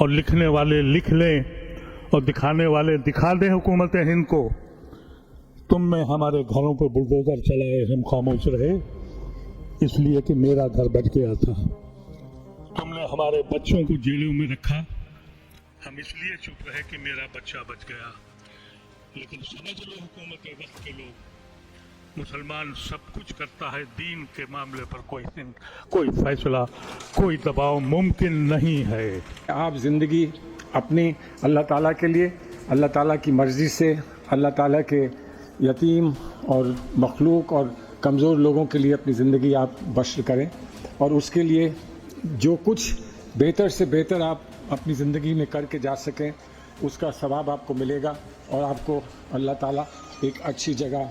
और लिखने वाले लिख लें और दिखाने वाले दिखा दें हुकूमत हिंद को। तुम में हमारे घरों पर बुलडोजर चलाए, हम खामोश रहे इसलिए कि मेरा घर बच गया था। तुमने हमारे बच्चों को जेलों में रखा, हम इसलिए चुप रहे कि मेरा बच्चा बच गया। लेकिन समझ लो हुकूमत वक्त के लोग, मुसलमान सब कुछ करता है, दीन के मामले पर कोई फैसला, कोई दबाव मुमकिन नहीं है। आप ज़िंदगी अपनी अल्लाह ताला के लिए, अल्लाह ताला की मर्ज़ी से, अल्लाह ताला के यतीम और मखलूक और कमज़ोर लोगों के लिए अपनी ज़िंदगी आप बश्र करें और उसके लिए जो कुछ बेहतर से बेहतर आप अपनी ज़िंदगी में करके जा सकें उसका सवाब आपको मिलेगा और आपको अल्लाह ताला एक अच्छी जगह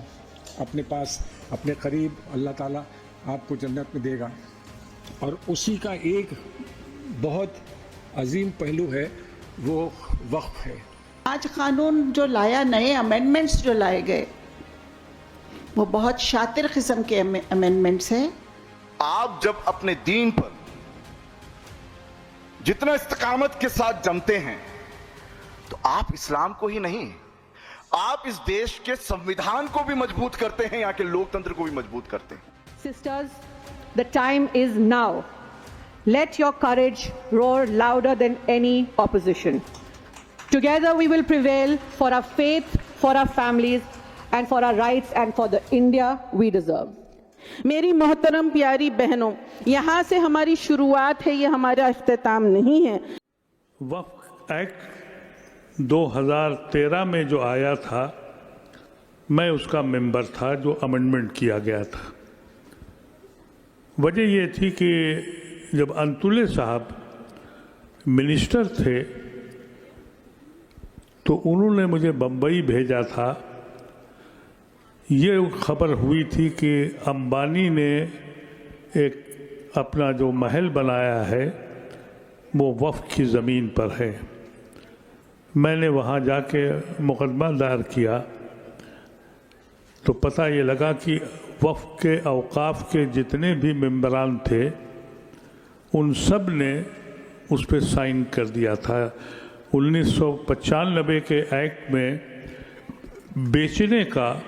अपने पास, अपने करीब अल्लाह ताला आपको जन्नत में देगा। और उसी का एक बहुत अजीम पहलू है, वो वक्फ है। आज कानून जो लाया, नए अमेंडमेंट्स जो लाए गए, वो बहुत शातिर किस्म के अमेंडमेंट्स हैं। आप जब अपने दीन पर जितना इस्तिकामत के साथ जमते हैं तो आप इस्लाम को ही नहीं, आप इस देश के संविधान को भी मजबूत करते हैं, यहाँ के लोकतंत्र को भी मजबूत करते हैं। Sisters, the time is now. Let your courage roar louder than any opposition. Together we will prevail for our faith, for our families, and for our rights and for the India we deserve. मेरी मोहतरम प्यारी बहनों, यहाँ से हमारी शुरुआत है, ये हमारा इख्तिताम नहीं है। वक्फ एक्ट 2013 में जो आया था, मैं उसका मेंबर था जो अमेंडमेंट किया गया था। वजह ये थी कि जब अंतुले साहब मिनिस्टर थे तो उन्होंने मुझे बम्बई भेजा था। ये खबर हुई थी कि अंबानी ने एक अपना जो महल बनाया है वो वक्फ की ज़मीन पर है। मैंने वहाँ जाके मुकदमा दायर किया तो पता ये लगा कि वक्फ के औकाफ के जितने भी मेंबरान थे उन सब ने उस पर साइन कर दिया था। 1995 के एक्ट में बेचने का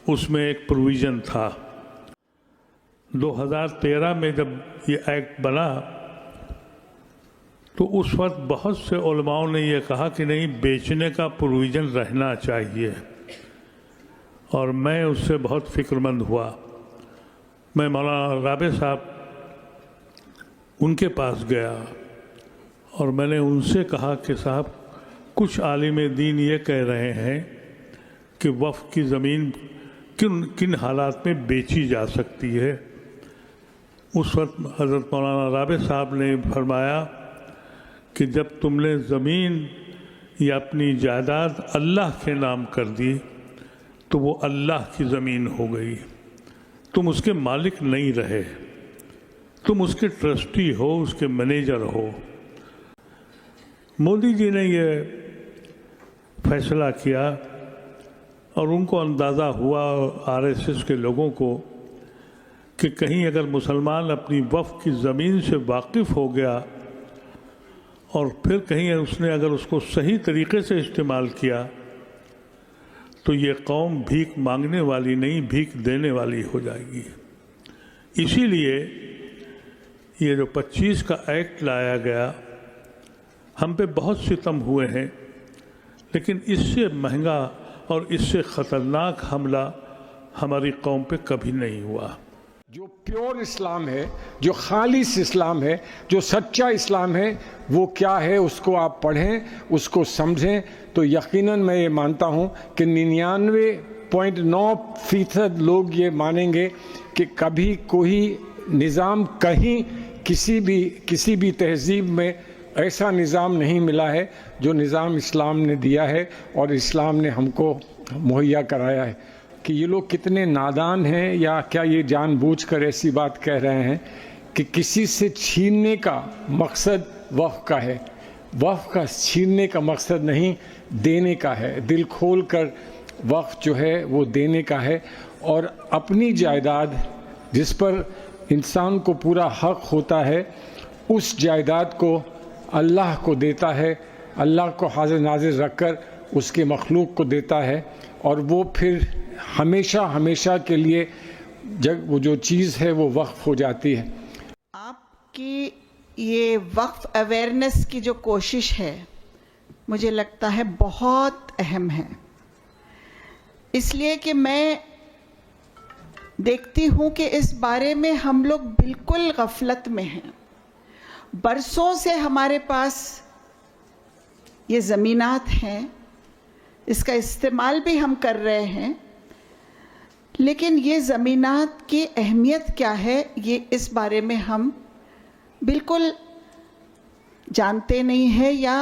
उसमें एक प्रोविज़न था। 2013 में जब ये एक्ट बना तो उस वक्त बहुत से उलमाओं ने ये कहा कि नहीं, बेचने का प्रोविज़न रहना चाहिए, और मैं उससे बहुत फ़िक्रमंद हुआ। मैं मौलाना राबे साहब उनके पास गया और मैंने उनसे कहा कि साहब, कुछ आलिम दीन ये कह रहे हैं कि वक्फ की ज़मीन किन किन हालात में बेची जा सकती है। उस वक्त हज़रत मौलाना राबे साहब ने फरमाया कि जब तुमने ज़मीन या अपनी जायदाद अल्लाह के नाम कर दी तो वो अल्लाह की ज़मीन हो गई, तुम उसके मालिक नहीं रहे, तुम उसके ट्रस्टी हो, उसके मैनेजर हो। मोदी जी ने ये फैसला किया और उनको अंदाज़ा हुआ आरएसएस के लोगों को कि कहीं अगर मुसलमान अपनी वक्फ की ज़मीन से वाकिफ़ हो गया और फिर कहीं उसने अगर उसको सही तरीके से इस्तेमाल किया तो ये कौम भीख मांगने वाली नहीं, भीख देने वाली हो जाएगी। इसीलिए ये जो 25 का एक्ट लाया गया, हम पे बहुत सितम हुए हैं, लेकिन इससे महंगा और इससे ख़तरनाक हमला हमारी कौम पे कभी नहीं हुआ। जो प्योर इस्लाम है, जो खालिस इस्लाम है, जो सच्चा इस्लाम है, वो क्या है उसको आप पढ़ें, उसको समझें तो यकीनन मैं ये मानता हूँ कि 99.9% लोग ये मानेंगे कि कभी कोई निज़ाम कहीं किसी भी तहज़ीब में ऐसा निज़ाम नहीं मिला है जो निज़ाम इस्लाम ने दिया है और इस्लाम ने हमको मुहैया कराया है। कि ये लोग कितने नादान हैं, या क्या ये जानबूझकर ऐसी बात कह रहे हैं कि किसी से छीनने का मकसद वक्फ का है। वक्फ का छीनने का मकसद नहीं, देने का है। दिल खोल कर वक्फ जो है वो देने का है और अपनी जायदाद जिस पर इंसान को पूरा हक होता है, उस जायदाद को अल्लाह को देता है, अल्लाह को हाजिर नाजिर रखकर उसके मखलूक को देता है, और वो फिर हमेशा हमेशा के लिए जब वो जो चीज़ है वो वक्फ हो जाती है। आपकी ये वक्फ अवेयरनेस की जो कोशिश है मुझे लगता है बहुत अहम है, इसलिए कि मैं देखती हूँ कि इस बारे में हम लोग बिल्कुल गफलत में हैं। बरसों से हमारे पास ये ज़मीनात हैं, इसका इस्तेमाल भी हम कर रहे हैं, लेकिन ये ज़मीनात की अहमियत क्या है ये इस बारे में हम बिल्कुल जानते नहीं हैं या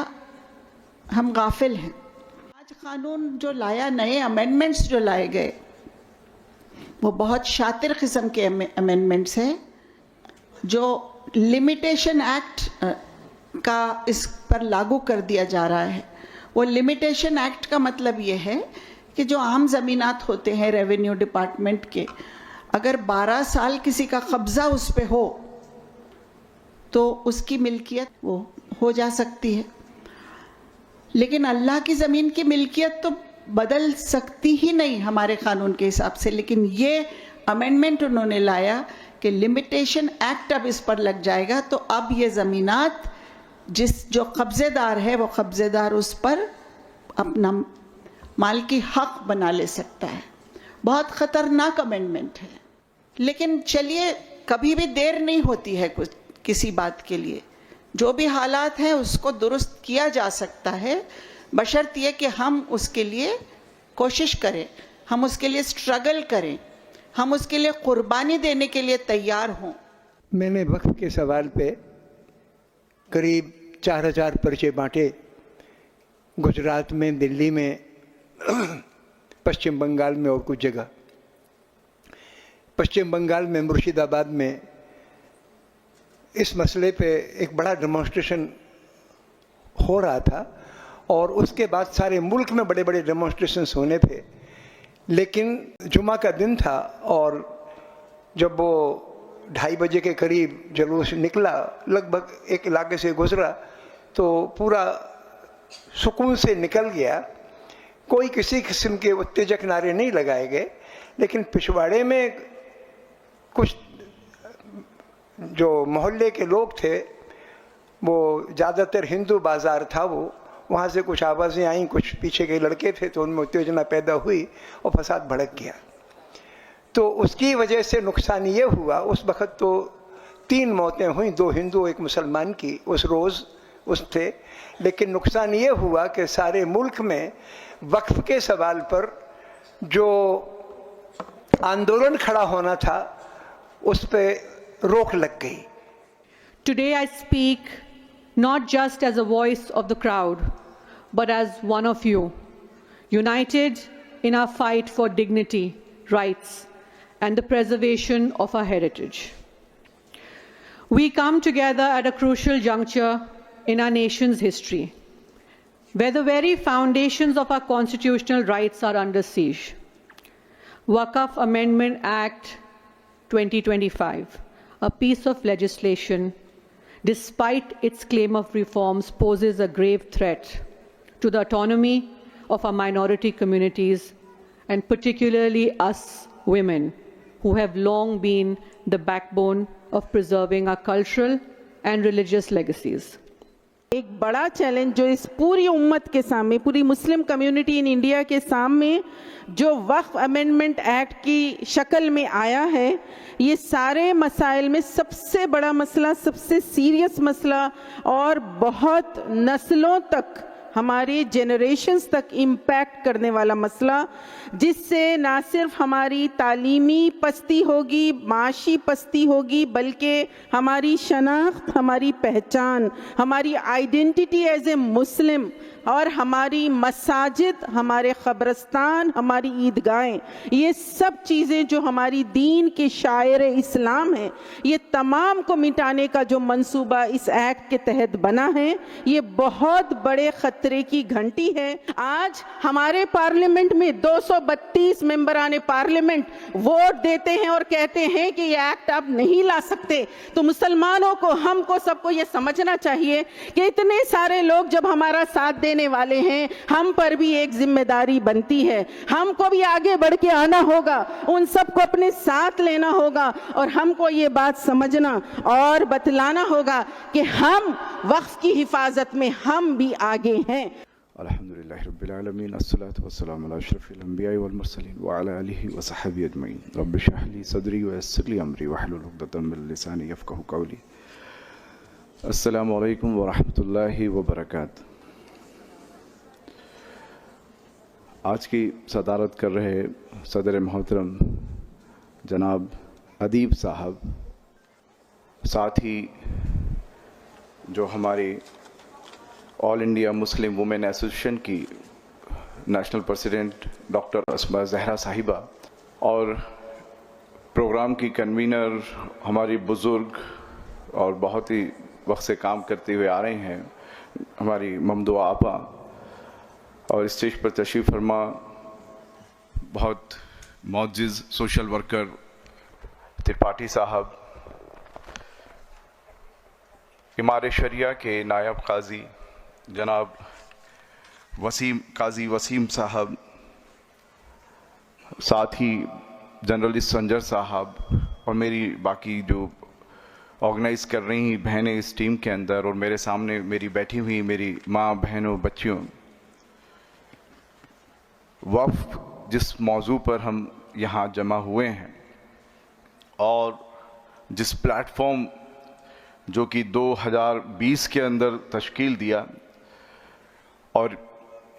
हम गाफिल हैं। आज कानून जो लाया, नए अमेंडमेंट्स जो लाए गए, वो बहुत शातिर किस्म के अमेंडमेंट्स हैं, जो लिमिटेशन एक्ट का इस पर लागू कर दिया जा रहा है। वो लिमिटेशन एक्ट का मतलब ये है कि जो आम ज़मीनात होते हैं रेवेन्यू डिपार्टमेंट के, अगर 12 साल किसी का कब्ज़ा उस पे हो तो उसकी मिल्कियत वो हो जा सकती है, लेकिन अल्लाह की ज़मीन की मिल्कियत तो बदल सकती ही नहीं हमारे कानून के हिसाब से। लेकिन ये अमेंडमेंट उन्होंने लाया कि लिमिटेशन एक्ट अब इस पर लग जाएगा, तो अब ये ज़मीनात जो कब्ज़ेदार है वो कब्ज़ेदार उस पर अपना मालिकी हक बना ले सकता है। बहुत ख़तरनाक अमेंडमेंट है, लेकिन चलिए, कभी भी देर नहीं होती है कुछ किसी बात के लिए। जो भी हालात हैं उसको दुरुस्त किया जा सकता है, बशर्त ये कि हम उसके लिए कोशिश करें, हम उसके लिए स्ट्रगल करें, हम उसके लिए कुर्बानी देने के लिए तैयार हों। मैंने वक्फ के सवाल पे करीब 4000 पर्चे बांटे, गुजरात में, दिल्ली में, पश्चिम बंगाल में और कुछ जगह। पश्चिम बंगाल में मुर्शिदाबाद में इस मसले पे एक बड़ा डेमोन्स्ट्रेशन हो रहा था, और उसके बाद सारे मुल्क में बड़े बड़े डेमोन्स्ट्रेशंस होने थे। लेकिन जुमा का दिन था, और जब वो 2:30 बजे के करीब जुलूस निकला, लगभग एक इलाके से गुजरा, तो पूरा सुकून से निकल गया। कोई किसी किस्म के उत्तेजक नारे नहीं लगाए गए, लेकिन पिछवाड़े में कुछ जो मोहल्ले के लोग थे, वो ज़्यादातर हिंदू बाज़ार था, वो वहाँ से कुछ आवाज़ें आईं, कुछ पीछे के लड़के थे, तो उनमें उत्तेजना पैदा हुई और फसाद भड़क गया। तो उसकी वजह से नुकसान ये हुआ, उस वक़्त तो 3 मौतें हुई, 2 हिंदू 1 मुसलमान की उस रोज़ उस थे। लेकिन नुकसान ये हुआ कि सारे मुल्क में वक्फ के सवाल पर जो आंदोलन खड़ा होना था उस पर रोक लग गई। Today I speak not just as a voice of the crowd, but as one of you, united in our fight for dignity, rights, and the preservation of our heritage. We come together at a crucial juncture in our nation's history, where the very foundations of our constitutional rights are under siege. Waqf Amendment Act 2025, a piece of legislation, despite its claim of reforms, poses a grave threat to the autonomy of our minority communities, and particularly us women, who have long been the backbone of preserving our cultural and religious legacies. एक बड़ा challenge जो इस पूरी उम्मत के सामने, पूरी Muslim community in India के सामने जो वक्फ अमेंडमेंट एक्ट की शक्ल में आया है, ये सारे मसाइल में सबसे बड़ा मसला, सबसे सीरियस मसला, और बहुत नस्लों तक, हमारे जनरेशन्स तक इम्पैक्ट करने वाला मसला, जिससे ना सिर्फ हमारी तालीमी पस्ती होगी, माशी पस्ती होगी, बल्कि हमारी शनाख्त, हमारी पहचान, हमारी आइडेंटिटी एज ए मुस्लिम और हमारी मसाजिद, हमारे क़ब्रिस्तान, हमारी ईदगाहें, ये सब चीज़ें जो हमारी दीन के शायर इस्लाम हैं, ये तमाम को मिटाने का जो मंसूबा इस एक्ट के तहत बना है, ये बहुत बड़े ख़तरे की घंटी है। आज हमारे पार्लियामेंट में 232 मेंबरान पार्लियामेंट वोट देते हैं और कहते हैं कि ये एक्ट आप नहीं ला सकते। तो मुसलमानों को, हमको, सबको ये समझना चाहिए कि इतने सारे लोग जब हमारा साथ देने वाले हैं, हम पर भी एक जिम्मेदारी बनती है। हमको भी आगे बढ़ के आना होगा, उन सबको अपने साथ लेना होगा और हमको ये बात समझना और बतलाना होगा कि हम वक्फ की हिफाजत में हम भी आगे हैं। अल्हम्दुलिल्लाह रब्बिल आलमीन, अस्सलातु वस्सलामु अला अशरफिल अंबिया वल मुरसलीन व अला आलिहि व सहबिहि अजमईन। रब्बि इश्रह ली सदरी व यस्सिर ली अमरी वहलुल उक़दतम मिन लिसानी यफ़क़हू क़ौली। अस्सलामु अलैकुम व रहमतुल्लाहि व बरकातहू। आज की सदारत कर रहे सदर मोहतरम जनाब अदीब साहब, साथ ही जो हमारी all India Muslim women association की नेशनल प्रेसिडेंट डॉक्टर अस्मा जहरा साहिबा और प्रोग्राम की कन्वीनर हमारी बुज़ुर्ग और बहुत ही वक्त से काम करते हुए आ रहे हैं हमारी ममदुआ आपा, और स्टेज पर तशरीफ़ फरमा बहुत मौजूद सोशल वर्कर त्रिपाठी साहब, इमार शरिया के नायब काजी जनाब काजी वसीम साहब, साथ ही जर्नलिस्ट संजर साहब और मेरी बाकी जो ऑर्गेनाइज कर रही बहनें इस टीम के अंदर, और मेरे सामने मेरी बैठी हुई मेरी माँ, बहनों, बच्चियों। वफ़ जिस मौजू पर हम यहाँ जमा हुए हैं और जिस प्लेटफॉर्म जो कि 2020 के अंदर तश्कील दिया और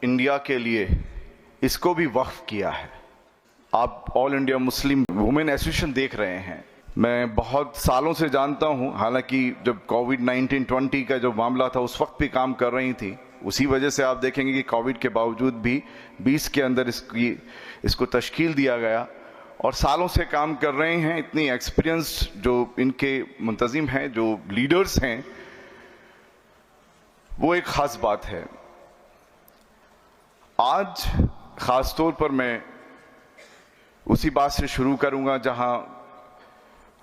इंडिया के लिए इसको भी वक्फ किया है। आप all India Muslim women association देख रहे हैं, मैं बहुत सालों से जानता हूं, हालांकि जब कोविड-19-20 का जो मामला था उस वक्त भी काम कर रही थी, उसी वजह से आप देखेंगे कि कोविड के बावजूद भी 20 के अंदर इसको तश्कील दिया गया और सालों से काम कर रहे हैं। इतनी एक्सपीरियंस जो इनके मुंतजिम हैं, जो लीडर्स हैं, वो एक ख़ास बात है। आज ख़ास तौर पर मैं उसी बात से शुरू करूंगा जहां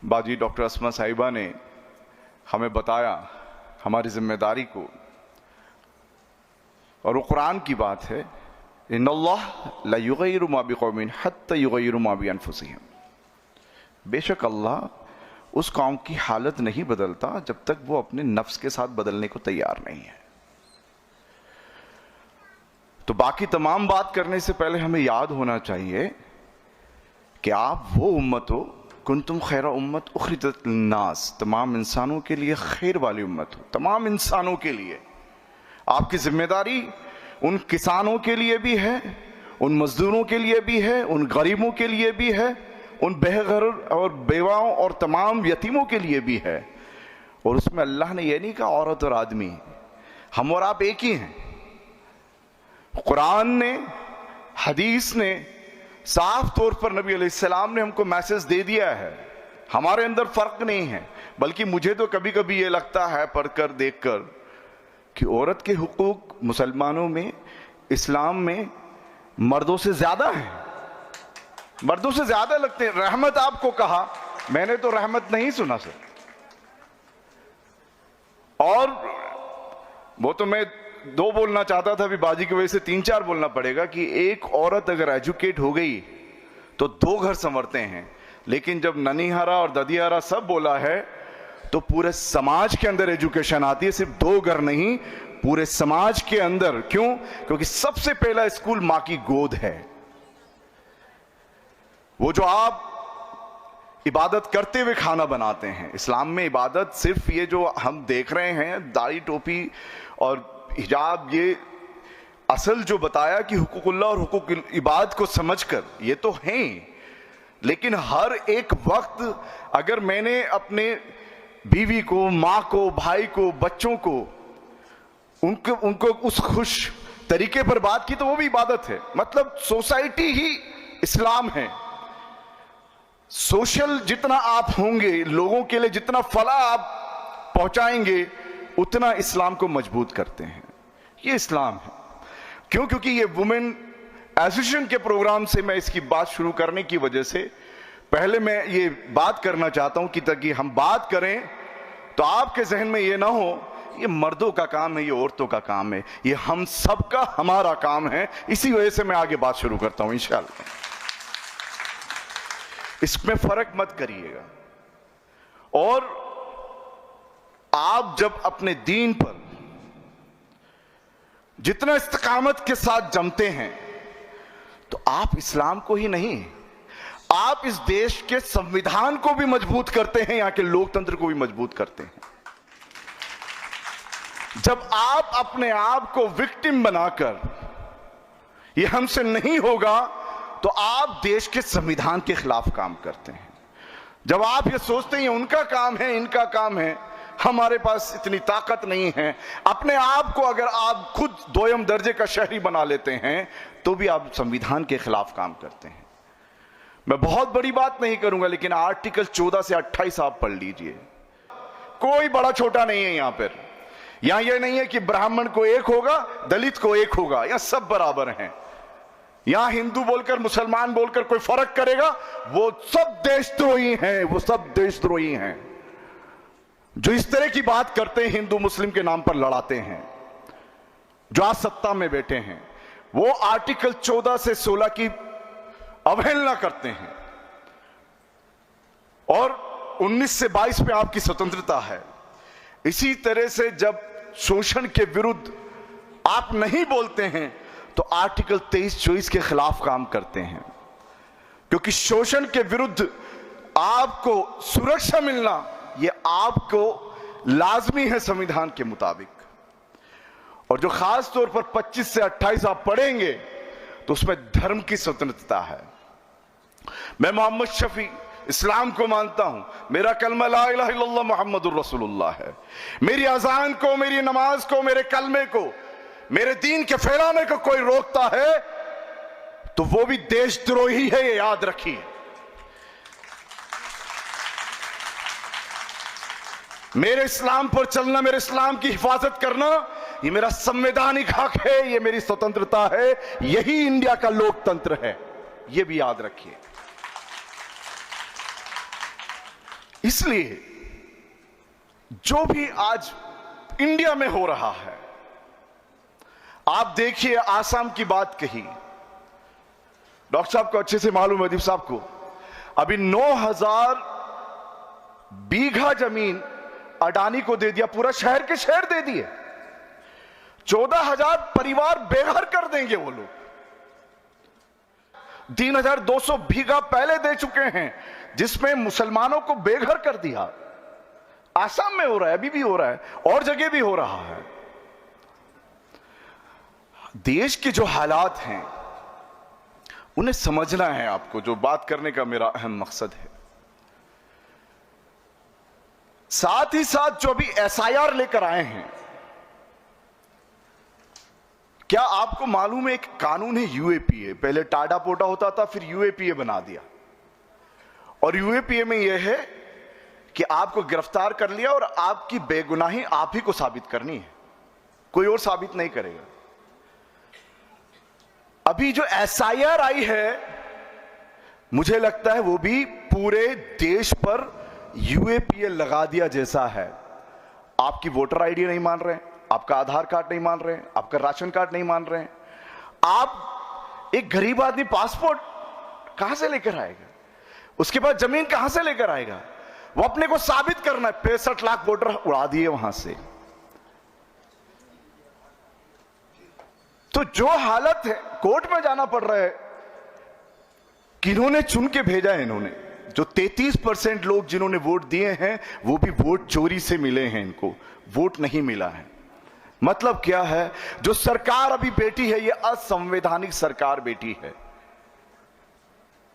बाजी डॉक्टर अस्मा साहिबा ने हमें बताया हमारी जिम्मेदारी को, और वो कुरान की बात है, इन्नल्लाह ला युगय्यिरु मा बिक़ौमिन हत्ता युगय्यिरु मा बिअनफुसिहिम। बेशक अल्लाह उस कौम की हालत नहीं बदलता जब तक वो अपने नफ्स के साथ बदलने को तैयार नहीं है। तो बाकी तमाम बात करने से पहले हमें याद होना चाहिए कि आप वो उम्मत हो, कुंतुम खैरा उम्मत उखरिजत लिन्नास, तमाम इंसानों के लिए खैर वाली उम्मत हो, तमाम इंसानों के लिए। आपकी जिम्मेदारी उन किसानों के लिए भी है, उन मजदूरों के लिए भी है, उन गरीबों के लिए भी है, उन बेघर और बेवाओं और तमाम यतीमों के लिए भी है। और उसमें अल्लाह ने यह नहीं कहा औरत और आदमी, हम और आप एक ही हैं। कुरान ने, हदीस ने साफ तौर पर नबी अलैहिस्सलाम ने हमको मैसेज दे दिया है, हमारे अंदर फर्क नहीं है। बल्कि मुझे तो कभी कभी ये लगता है पढ़कर देखकर कि औरत के हुकूक मुसलमानों में, इस्लाम में मर्दों से ज्यादा है, मर्दों से ज्यादा लगते हैं। रहमत आपको कहा, मैंने तो रहमत नहीं सुना सर। और वो तो मैं 2 बोलना चाहता था, अभी बाजी की वजह से 3-4 बोलना पड़ेगा कि एक औरत अगर एजुकेट हो गई तो 2 घर संवरते हैं, लेकिन जब ननीहारा और ददियारा सब बोला है तो पूरे समाज के अंदर एजुकेशन आती है, सिर्फ 2 घर नहीं, पूरे समाज के अंदर। क्यों? क्योंकि सबसे पहला स्कूल मां की गोद है। वो जो आप इबादत करते हुए खाना बनाते हैं, इस्लाम में इबादत सिर्फ ये जो हम देख रहे हैं दाढ़ी टोपी और हिजाब, ये असल जो बताया कि हुकूकुल्लाह और हुकूक इबाद को समझकर ये तो हैं, लेकिन हर एक वक्त अगर मैंने अपने बीवी को, माँ को, भाई को, बच्चों को उनको उस खुश तरीके पर बात की तो वो भी इबादत है। मतलब सोसाइटी ही इस्लाम है। सोशल जितना आप होंगे, लोगों के लिए जितना फला आप पहुंचाएंगे, उतना इस्लाम को मजबूत करते हैं। ये इस्लाम है। क्यों? क्योंकि ये वुमेन एसोसिएशन के प्रोग्राम से मैं इसकी बात शुरू करने की वजह से पहले मैं ये बात करना चाहता हूं कि ताकि हम बात करें तो आपके जहन में ये ना हो ये मर्दों का काम है, ये औरतों का काम है, ये हम सबका हमारा काम है। इसी वजह से मैं आगे बात शुरू करता हूं इंशाअल्लाह। इसमें फर्क मत करिएगा। और आप जब अपने दीन पर जितना इस्तिकामत के साथ जमते हैं तो आप इस्लाम को ही नहीं, आप इस देश के संविधान को भी मजबूत करते हैं, यहां के लोकतंत्र को भी मजबूत करते हैं। जब आप अपने आप को विक्टिम बनाकर ये हमसे नहीं होगा तो आप देश के संविधान के खिलाफ काम करते हैं। जब आप ये सोचते हैं उनका काम है, इनका काम है, हमारे पास इतनी ताकत नहीं है, अपने आप को अगर आप खुद दोयम दर्जे का शहरी बना लेते हैं तो भी आप संविधान के खिलाफ काम करते हैं। मैं बहुत बड़ी बात नहीं करूंगा, लेकिन आर्टिकल 14 से 28 आप पढ़ लीजिए। कोई बड़ा छोटा नहीं है यहां पर। यहां यह नहीं है कि ब्राह्मण को एक होगा, दलित को एक होगा, यहां सब बराबर हैं। यहां हिंदू बोलकर मुसलमान बोलकर कोई फर्क करेगा, वो सब देशद्रोही हैं, वो सब देशद्रोही हैं। जो इस तरह की बात करते हैं, हिंदू मुस्लिम के नाम पर लड़ाते हैं, जो आज सत्ता में बैठे हैं, वो आर्टिकल 14 से 16 की अवहेलना करते हैं। और 19 से 22 में आपकी स्वतंत्रता है। इसी तरह से जब शोषण के विरुद्ध आप नहीं बोलते हैं तो आर्टिकल 23-24 के खिलाफ काम करते हैं, क्योंकि शोषण के विरुद्ध आपको सुरक्षा मिलना यह आपको लाजमी है संविधान के मुताबिक। और जो खास तौर पर 25 से 28 आप पढ़ेंगे तो उसमें धर्म की स्वतंत्रता है। मैं मोहम्मद शफी इस्लाम को मानता हूं, मेरा कलमा ला इलाहा इल्लल्लाह मुहम्मदुर रसूलुल्लाह है। मेरी अजान को, मेरी नमाज को, मेरे कलमे को, मेरे दीन के फैलाने को कोई रोकता है तो वो भी देशद्रोही है, ये याद रखिए। मेरे इस्लाम पर चलना, मेरे इस्लाम की हिफाजत करना, ये मेरा संवैधानिक हक है, ये मेरी स्वतंत्रता है, यही इंडिया का लोकतंत्र है, ये भी याद रखिए। इसलिए जो भी आज इंडिया में हो रहा है, आप देखिए, आसाम की बात कही, डॉक्टर साहब को अच्छे से मालूम है, अदीब साहब को, अभी 9000 बीघा जमीन अडानी को दे दिया, पूरा शहर के शहर दे दिए। 14,000 परिवार बेघर कर देंगे वो लोग। 3,200 बीघा पहले दे चुके हैं, जिसमें मुसलमानों को बेघर कर दिया। आसाम में हो रहा है, अभी भी हो रहा है, और जगह भी हो रहा है। देश के जो हालात हैं उन्हें समझना है आपको, जो बात करने का मेरा अहम मकसद है। साथ ही साथ जो अभी SIR लेकर आए हैं, क्या आपको मालूम है एक कानून है UAPA, पहले टाडा पोटा होता था, फिर UAPA बना दिया। और UAPA में यह है कि आपको गिरफ्तार कर लिया और आपकी बेगुनाही आप ही को साबित करनी है, कोई और साबित नहीं करेगा। अभी जो SIR आई है, मुझे लगता है वो भी पूरे देश पर UAPA लगा दिया जैसा है। आपकी वोटर ID नहीं मान रहे हैं, आपका आधार कार्ड नहीं मान रहे हैं, आपका राशन कार्ड नहीं मान रहे हैं। आप एक गरीब आदमी पासपोर्ट कहां से लेकर आएगा? उसके बाद जमीन कहां से लेकर आएगा? वो अपने को साबित करना है। 65 लाख वोटर उड़ा दिए वहां से। तो जो हालत है, कोर्ट में जाना पड़ रहा है। किन्होंने चुन के भेजा है? इन्होंने जो 33% लोग जिन्होंने वोट दिए हैं, वो भी वोट चोरी से मिले हैं, इनको वोट नहीं मिला है। मतलब क्या है? जो सरकार अभी बैठी है, ये असंवैधानिक सरकार बैठी है,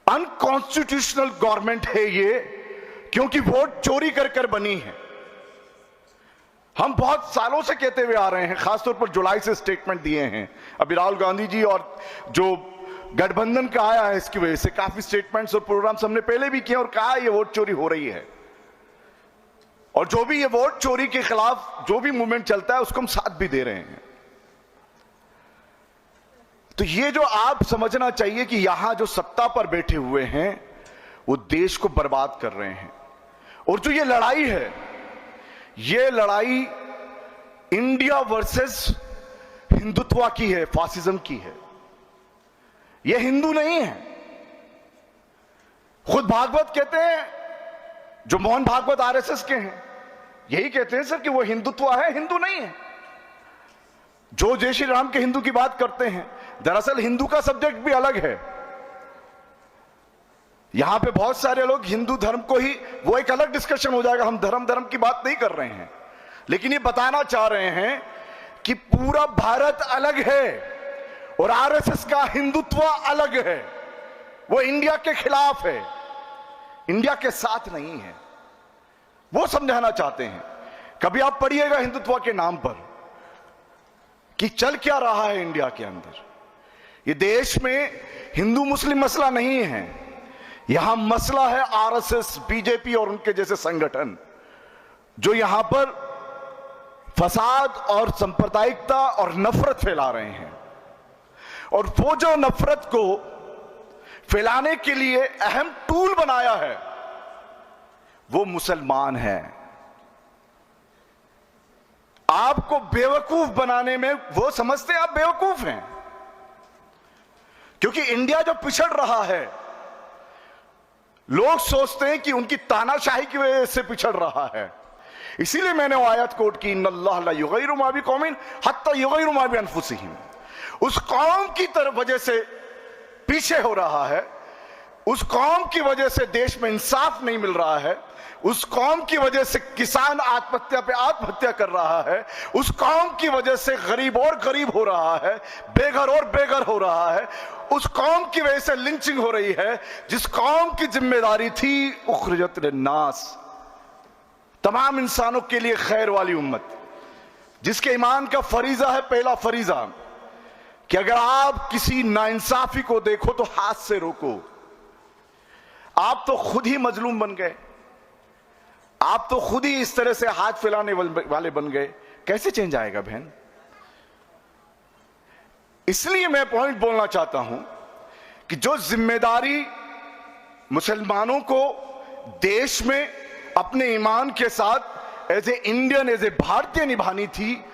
अनकॉन्स्टिट्यूशनल गवर्नमेंट है ये, क्योंकि वोट चोरी कर कर बनी है। हम बहुत सालों से कहते हुए आ रहे हैं, खासतौर पर जुलाई से स्टेटमेंट दिए हैं। अभी राहुल गांधी जी और जो गठबंधन का आया है, इसकी वजह से काफी स्टेटमेंट्स और प्रोग्राम्स हमने पहले भी किए और कहा ये वोट चोरी हो रही है, और जो भी ये वोट चोरी के खिलाफ जो भी मूवमेंट चलता है उसको हम साथ भी दे रहे हैं। तो ये जो आप समझना चाहिए कि यहां जो सत्ता पर बैठे हुए हैं वो देश को बर्बाद कर रहे हैं, और जो ये लड़ाई है, ये लड़ाई इंडिया वर्सेस हिंदुत्व की है, फासिज्म की है। ये हिंदू नहीं है। खुद भागवत कहते हैं, जो मोहन भागवत आरएसएस के हैं, यही कहते हैं सर कि वो हिंदुत्व है, हिंदू नहीं है। जो जय श्री राम के हिंदू की बात करते हैं, दरअसल हिंदू का सब्जेक्ट भी अलग है। यहां पे बहुत सारे लोग हिंदू धर्म को ही, वो एक अलग डिस्कशन हो जाएगा, हम धर्म की बात नहीं कर रहे हैं, लेकिन ये बताना चाह रहे हैं कि पूरा भारत अलग है और आरएसएस का हिंदुत्व अलग है। वो इंडिया के खिलाफ है, इंडिया के साथ नहीं है, वो समझाना चाहते हैं। कभी आप पढ़िएगा हिंदुत्व के नाम पर कि चल क्या रहा है इंडिया के अंदर। ये देश में हिंदू मुस्लिम मसला नहीं है, यहां मसला है आरएसएस, बीजेपी और उनके जैसे संगठन जो यहां पर फसाद और सांप्रदायिकता और नफरत फैला रहे हैं। और वो जो नफरत को फैलाने के लिए अहम टूल बनाया है वो मुसलमान है। आपको बेवकूफ बनाने में वो समझते हैं आप बेवकूफ हैं, क्योंकि इंडिया जो पिछड़ रहा है, लोग सोचते हैं कि उनकी तानाशाही की वजह से पिछड़ रहा है। इसीलिए मैंने वो आयत कोट की, इन्नल्लाह ला युगय्यिरु मा बिकौमिन हत्ता युगय्यिरु मा बिअनफुसिहिम। उस कौम की तरफ वजह से पीछे हो रहा है, उस कौम की वजह से देश में इंसाफ नहीं मिल रहा है, उस कौम की वजह से किसान आत्महत्या पे आत्महत्या कर रहा है, उस कौम की वजह से गरीब और गरीब हो रहा है, बेघर और बेघर हो रहा है, उस कौम की वजह से लिंचिंग हो रही है, जिस कौम की जिम्मेदारी थी उखरिजत लिन्नास, तमाम इंसानों के लिए खैर वाली उम्मत, जिसके ईमान का फरीजा है, पहला फरीजा कि अगर आप किसी नाइंसाफी को देखो तो हाथ से रोको। आप तो खुद ही मजलूम बन गए, आप तो खुद ही इस तरह से हाथ फैलाने वाले बन गए, कैसे चेंज आएगा बहन? इसलिए मैं पॉइंट बोलना चाहता हूं कि जो जिम्मेदारी मुसलमानों को देश में अपने ईमान के साथ as a Indian, as a भारतीय निभानी थी,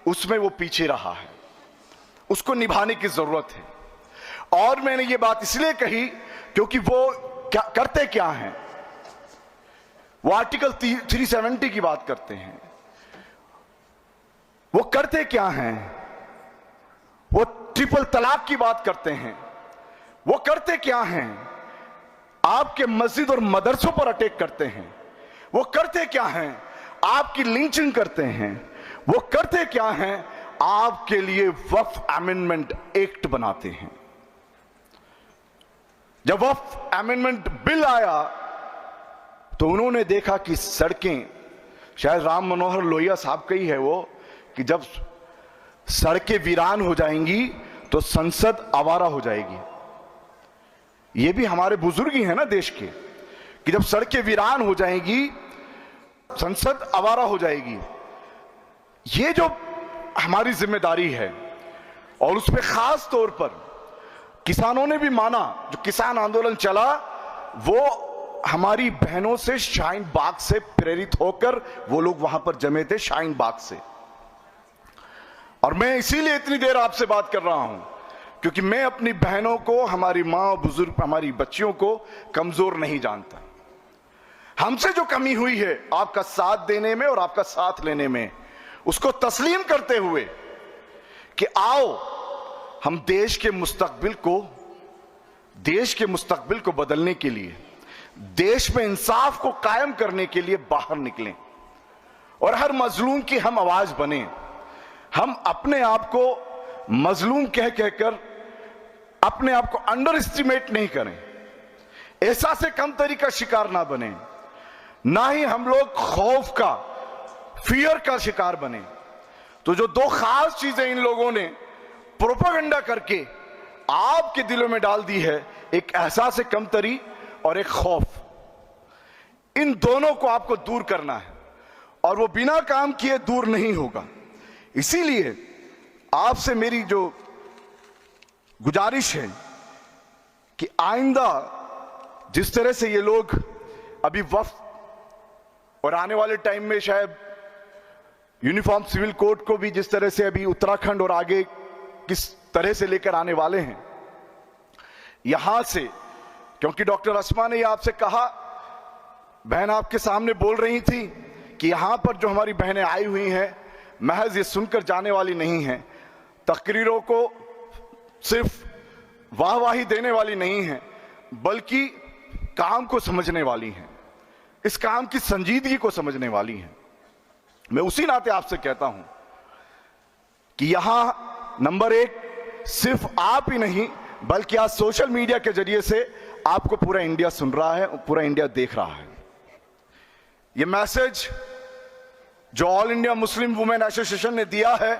उसमें वो पीछे रहा है, उसको निभाने की जरूरत है। और मैंने ये बात इसलिए कही क्योंकि वो क्या करते क्या हैं, वो आर्टिकल 370 की बात करते हैं, वो करते क्या हैं, वो ट्रिपल तलाक की बात करते हैं, वो करते क्या हैं, आपके मस्जिद और मदरसों पर अटैक करते हैं, वो करते क्या हैं, आपकी लिंचिंग करते हैं, वो करते क्या हैं, आपके लिए वक्फ अमेंडमेंट एक्ट बनाते हैं। जब वक्फ अमेंडमेंट बिल आया तो उन्होंने देखा कि सड़कें, शायद राम मनोहर लोहिया साहब का ही है वो, कि जब सड़कें वीरान हो जाएंगी तो संसद आवारा हो जाएगी। ये भी हमारे बुजुर्ग ही है ना देश के, कि जब सड़कें वीरान हो जाएंगी संसद आवारा हो जाएगी। ये जो हमारी जिम्मेदारी है, और उसमें खास तौर पर किसानों ने भी माना, जो किसान आंदोलन चला वो हमारी बहनों से शाहीन बाग से प्रेरित होकर वो लोग वहां पर जमे थे, शाहीन बाग से। और मैं इसीलिए इतनी देर आपसे बात कर रहा हूं क्योंकि मैं अपनी बहनों को, हमारी मां बुजुर्ग, हमारी बच्चियों को कमजोर नहीं जानता। हमसे जो कमी हुई है आपका साथ देने में और आपका साथ लेने में, उसको तस्लीम करते हुए कि आओ हम देश के मुस्तकबिल को बदलने के लिए, देश में इंसाफ को कायम करने के लिए बाहर निकलें और हर मजलूम की हम आवाज बने। हम अपने आप को मजलूम कहकर अपने आप को अंडर एस्टिमेट नहीं करें, ऐसा से कमतरी का शिकार ना बने, ना ही हम लोग खौफ का, फियर का शिकार बने। तो जो दो खास चीजें इन लोगों ने प्रोपेगेंडा करके आपके दिलों में डाल दी है, एक एहसास कमतरी और एक खौफ, इन दोनों को आपको दूर करना है और वो बिना काम किए दूर नहीं होगा। इसीलिए आपसे मेरी जो गुजारिश है कि आइंदा जिस तरह से ये लोग अभी वफ़ और आने वाले टाइम में शायद यूनिफॉर्म सिविल कोड को भी जिस तरह से अभी उत्तराखंड और आगे किस तरह से लेकर आने वाले हैं, यहां से, क्योंकि डॉक्टर अस्मा ने आपसे कहा, बहन आपके सामने बोल रही थी कि यहां पर जो हमारी बहनें आई हुई हैं महज ये सुनकर जाने वाली नहीं हैं, तकरीरों को सिर्फ वाहवाही देने वाली नहीं है, बल्कि काम को समझने वाली हैं, इस काम की संजीदगी को समझने वाली हैं। मैं उसी नाते आपसे कहता हूं कि यहां नंबर एक सिर्फ आप ही नहीं बल्कि आज सोशल मीडिया के जरिए से आपको पूरा इंडिया सुन रहा है, पूरा इंडिया देख रहा है। यह मैसेज जो all India Muslim women association ने दिया है,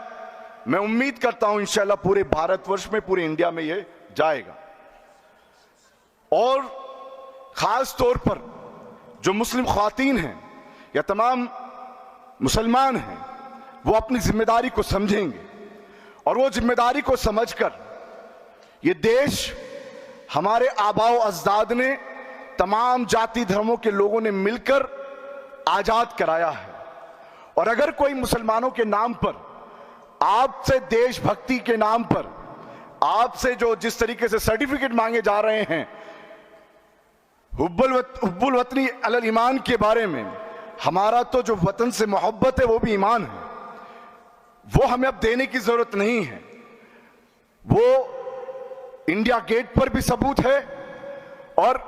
मैं उम्मीद करता हूं इंशाल्लाह पूरे भारतवर्ष में, पूरे इंडिया में यह जाएगा। और खास तौर पर जो मुस्लिम ख्वातीन हैं या तमाम मुसलमान हैं, वो अपनी जिम्मेदारी को समझेंगे और वो जिम्मेदारी को समझकर ये देश हमारे आबाओ अजदाद ने, तमाम जाति धर्मों के लोगों ने मिलकर आजाद कराया है। और अगर कोई मुसलमानों के नाम पर, आपसे देशभक्ति के नाम पर आपसे जो जिस तरीके से सर्टिफिकेट मांगे जा रहे हैं हुब्बुल वतनी अलल ईमान के बारे में, हमारा तो जो वतन से मोहब्बत है वो भी ईमान है, वो हमें अब देने की जरूरत नहीं है। वो इंडिया गेट पर भी सबूत है और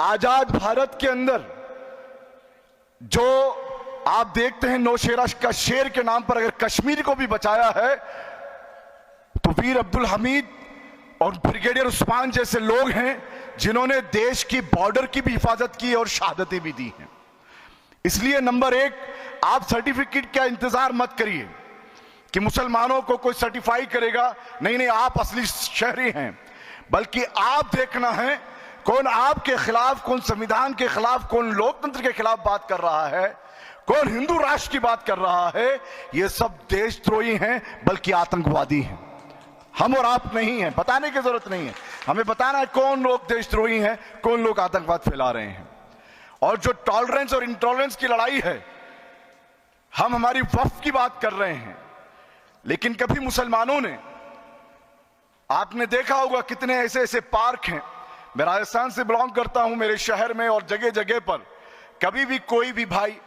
आजाद भारत के अंदर जो आप देखते हैं नौशेरा का शेर के नाम पर अगर कश्मीर को भी बचाया है तो वीर अब्दुल हमीद और ब्रिगेडियर उस्मान जैसे लोग हैं जिन्होंने देश की बॉर्डर की भी हिफाजत की और शहादतें भी दी हैं। इसलिए नंबर एक, आप सर्टिफिकेट का इंतजार मत करिए कि मुसलमानों को कोई सर्टिफाई करेगा, नहीं नहीं, आप असली शहरी हैं, बल्कि आप देखना है कौन आपके खिलाफ, कौन संविधान के खिलाफ, कौन लोकतंत्र के खिलाफ बात कर रहा है, कौन हिंदू राष्ट्र की बात कर रहा है। ये सब देशद्रोही हैं, बल्कि आतंकवादी हैं। हम और आप नहीं हैं, बताने की जरूरत नहीं है, हमें बताना है कौन लोग देशद्रोही हैं, कौन लोग आतंकवाद फैला रहे हैं। और जो टॉलरेंस और इंटॉलरेंस की लड़ाई है, हम हमारी वफ़ की बात कर रहे हैं, लेकिन कभी मुसलमानों ने, आपने देखा होगा कितने ऐसे ऐसे पार्क हैं, मैं राजस्थान से बिलोंग करता हूं, मेरे शहर में और जगह जगह पर कभी भी कोई भी भाई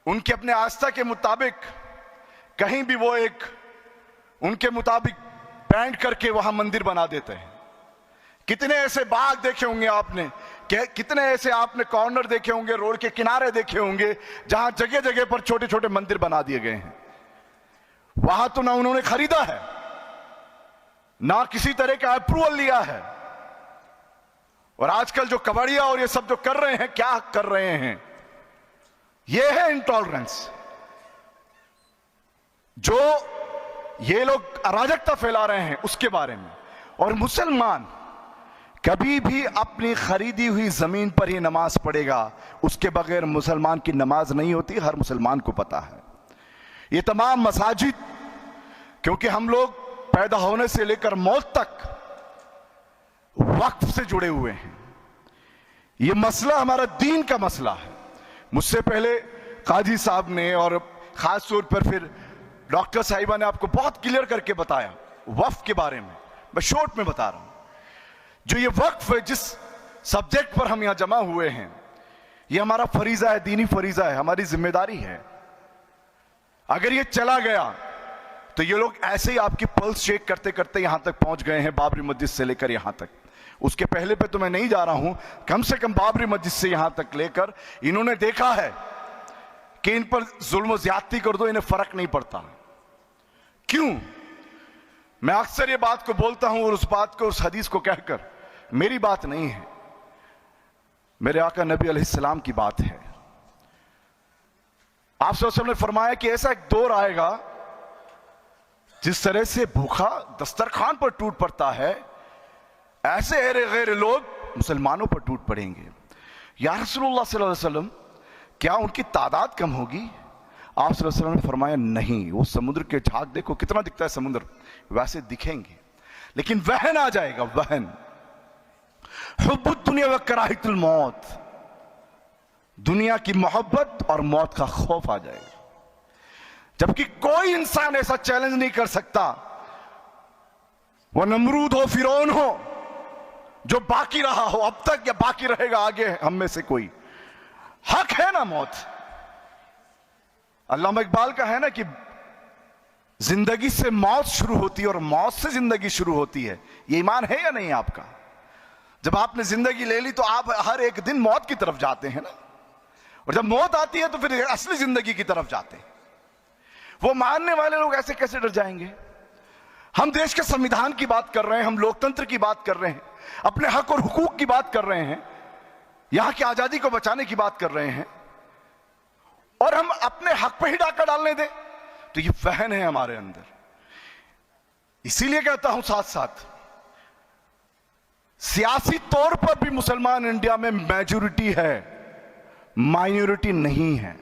उनके अपने आस्था के मुताबिक कहीं भी वो एक उनके मुताबिक पेंट करके वहां मंदिर बना देते हैं। कितने ऐसे बाग देखे होंगे आपने, कितने ऐसे आपने कॉर्नर देखे होंगे, रोड के किनारे देखे होंगे, जहां जगह जगह पर छोटे छोटे मंदिर बना दिए गए हैं। वहां तो ना उन्होंने खरीदा है, ना किसी तरह का अप्रूवल लिया है। और आजकल जो कबाड़िया और ये सब जो कर रहे हैं, क्या कर रहे हैं, ये है इंटॉलरेंस। जो ये लोग अराजकता फैला रहे हैं उसके बारे में। और मुसलमान कभी भी अपनी खरीदी हुई जमीन पर ही नमाज पढ़ेगा, उसके बगैर मुसलमान की नमाज नहीं होती, हर मुसलमान को पता है। ये तमाम मसाजिद, क्योंकि हम लोग पैदा होने से लेकर मौत तक वक्फ से जुड़े हुए हैं, ये मसला हमारा दीन का मसला है। मुझसे पहले काजी साहब ने और खास तौर पर फिर डॉक्टर साहिबा ने आपको बहुत क्लियर करके बताया वक्फ के बारे में। मैं शॉर्ट में बता रहा हूं, जो ये वक्फ है, जिस सब्जेक्ट पर हम यहां जमा हुए हैं, ये हमारा फरीजा है, दीनी फरीजा है, हमारी जिम्मेदारी है। अगर ये चला गया तो ये लोग ऐसे ही आपकी पल्स चेक करते करते यहां तक पहुंच गए हैं, बाबरी मस्जिद से लेकर यहां तक। उसके पहले पे तो मैं नहीं जा रहा हूं, कम से कम बाबरी मस्जिद से यहां तक लेकर इन्होंने देखा है कि इन पर जुल्म ज्यादती कर दो, इन्हें फर्क नहीं पड़ता। क्यों? मैं अक्सर ये बात को बोलता हूं और उस बात को, उस हदीस को कहकर, मेरी बात नहीं है, मेरे आका नबी अलैहिस्सलाम की बात है। आप सल्लल्लाहु अलैहि वसल्लम ने फरमाया कि ऐसा एक दौर आएगा जिस तरह से भूखा दस्तरखान पर टूट पड़ता है, ऐसे अहरे गैर लोग मुसलमानों पर टूट पड़ेंगे। या रसूलुल्लाह सल्लल्लाहु अलैहि वसल्लम, क्या उनकी तादाद कम होगी? आप सल्लल्लाहु अलैहि वसल्लम ने फरमाया नहीं, वो समुद्र के झाग देखो कितना दिखता है समुद्र, वैसे दिखेंगे, लेकिन वहन आ जाएगा, वहन। हुब्बुद दुनिया व कराहितुल मौत, दुनिया की मोहब्बत और मौत का खौफ आ जाएगा। जबकि कोई इंसान ऐसा चैलेंज नहीं कर सकता, वो नमरूद हो, फिरौन हो, जो बाकी रहा हो अब तक या बाकी रहेगा आगे, हम में से कोई। हक है ना मौत। अल्लामा इकबाल का है ना कि जिंदगी से मौत शुरू होती है और मौत से जिंदगी शुरू होती है। ये ईमान है या नहीं आपका? जब आपने जिंदगी ले ली तो आप हर एक दिन मौत की तरफ जाते हैं ना, और जब मौत आती है तो फिर असली जिंदगी की तरफ जाते हैं। वो मानने वाले लोग ऐसे कैसे डर जाएंगे? हम देश के संविधान की बात कर रहे हैं, हम लोकतंत्र की बात कर रहे हैं, अपने हक और हुकूक की बात कर रहे हैं, यहां की आजादी को बचाने की बात कर रहे हैं, और हम अपने हक पे ही डाका डालने दें, तो ये वहन है हमारे अंदर। इसीलिए कहता हूं साथ साथ, सियासी तौर पर भी मुसलमान इंडिया में मेजॉरिटी है, माइनॉरिटी नहीं है।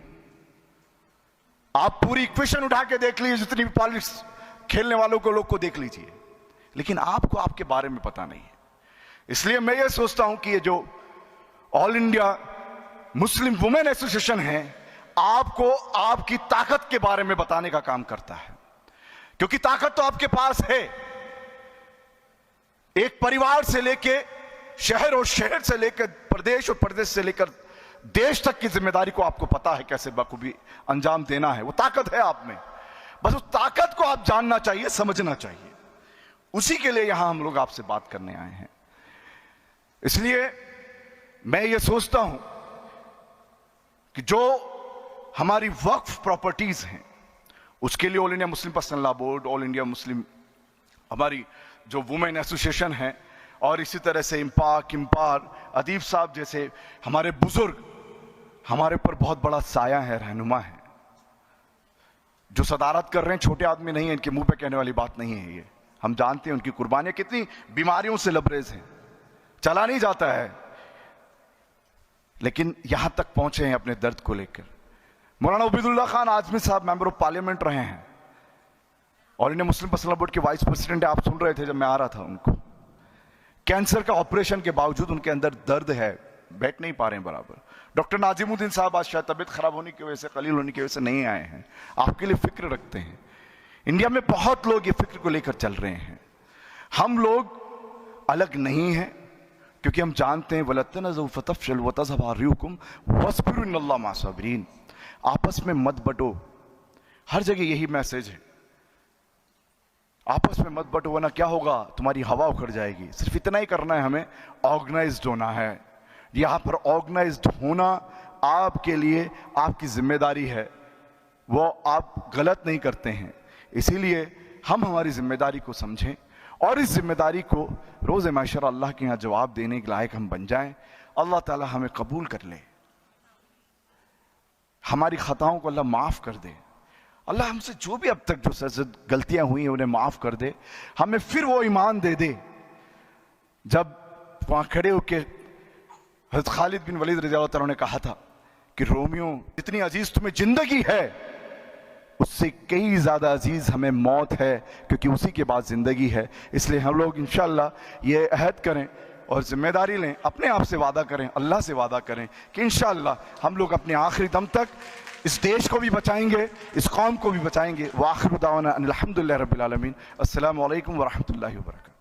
आप पूरी इक्वेशन उठा के देख लीजिए, जितनी भी पॉलिटिक्स खेलने वालों को, लोग को देख लीजिए, लेकिन आपको आपके बारे में पता नहीं है। इसलिए मैं ये सोचता हूं कि ये जो all India Muslim women association है, आपको आपकी ताकत के बारे में बताने का काम करता है, क्योंकि ताकत तो आपके पास है। एक परिवार से लेके शहर, और शहर से लेकर प्रदेश, और प्रदेश से लेकर देश तक की जिम्मेदारी को आपको पता है कैसे बखूबी अंजाम देना है। वो ताकत है आप में, बस उस ताकत को आप जानना चाहिए, समझना चाहिए। उसी के लिए यहां हम लोग आपसे बात करने आए हैं। इसलिए मैं ये सोचता हूं कि जो हमारी वक्फ प्रॉपर्टीज हैं, उसके लिए all India Muslim personal law board, all India Muslim हमारी जो वुमेन एसोसिएशन है, और इसी तरह से इम्पाक, इम्पार, अदीब साहब जैसे हमारे बुजुर्ग हमारे पर बहुत बड़ा साया है, रहनुमा है, जो सदारत कर रहे हैं। छोटे आदमी नहीं है, इनके मुंह पे कहने वाली बात नहीं है ये। हम जानते हैं उनकी कुर्बानियां कितनी बीमारियों से लबरेज हैं, चला नहीं जाता है, लेकिन यहां तक पहुंचे हैं अपने दर्द को लेकर। मौलाना उबैदुल्लाह खान आजमी साहब मेंबर ऑफ पार्लियामेंट रहे हैं, all India Muslim personal board के वाइस प्रेसिडेंट। आप सुन रहे थे जब मैं आ रहा था, उनको कैंसर का ऑपरेशन के बावजूद उनके अंदर दर्द है, बैठ नहीं पा रहे हैं बराबर। डॉक्टर नाजिमुद्दीन साहब आज शायद तबीयत खराब होने की वजह से, कलील होने की वजह से नहीं आए हैं, आपके लिए फिक्र रखते हैं। इंडिया में बहुत लोग ये फिक्र को लेकर चल रहे हैं। हम लोग अलग नहीं हैं, क्योंकि हम जानते हैं वलतनज़ु फतफ़शल वतज़हब रिहुकुम वस्बिरु इन्नल्लाह मअस-साबिरीन। आपस में मत बटो, हर जगह यही मैसेज है, आपस में मत बटो, वरना क्या होगा, तुम्हारी हवा उखड़ जाएगी। सिर्फ इतना ही करना है हमें, ऑर्गेनाइज्ड होना है। यहां पर ऑर्गेनाइज्ड होना आपके लिए आपकी जिम्मेदारी है, वो आप गलत नहीं करते हैं। इसीलिए हम हमारी जिम्मेदारी को समझें और इस जिम्मेदारी को रोज़ महशर अल्लाह के यहाँ जवाब देने के लायक हम बन जाएं। अल्लाह ताला हमें कबूल कर ले, हमारी खताओं को अल्लाह माफ़ कर दे। अल्लाह हमसे जो भी अब तक जो गलतियां हुई हैं उन्हें माफ़ कर दे। हमें फिर वो ईमान दे दे जब वहाँ खड़े होकर हज़रत खालिद बिन वलीद रज़ियल्लाहु तआला ने कहा था कि रोमियो, जितनी अजीज़ तुम्हें ज़िंदगी है, उससे कई ज़्यादा अजीज़ हमें मौत है, क्योंकि उसी के बाद ज़िंदगी है। इसलिए हम लोग इंशाअल्लाह ये अहद करें और ज़िम्मेदारी लें, अपने आप से वादा करें, अल्लाह से वादा करें कि इंशाअल्लाह हम लोग अपने आखिरी दम तक इस देश को भी बचाएंगे, इस कौम को भी बचाएंगे। व आखिरु दावाना अनिल हम्दुलिल्लाहि रब्बिल आलमीन। अस्सलामु अलैकुम व रहमतुल्लाहि व बरकातुहू।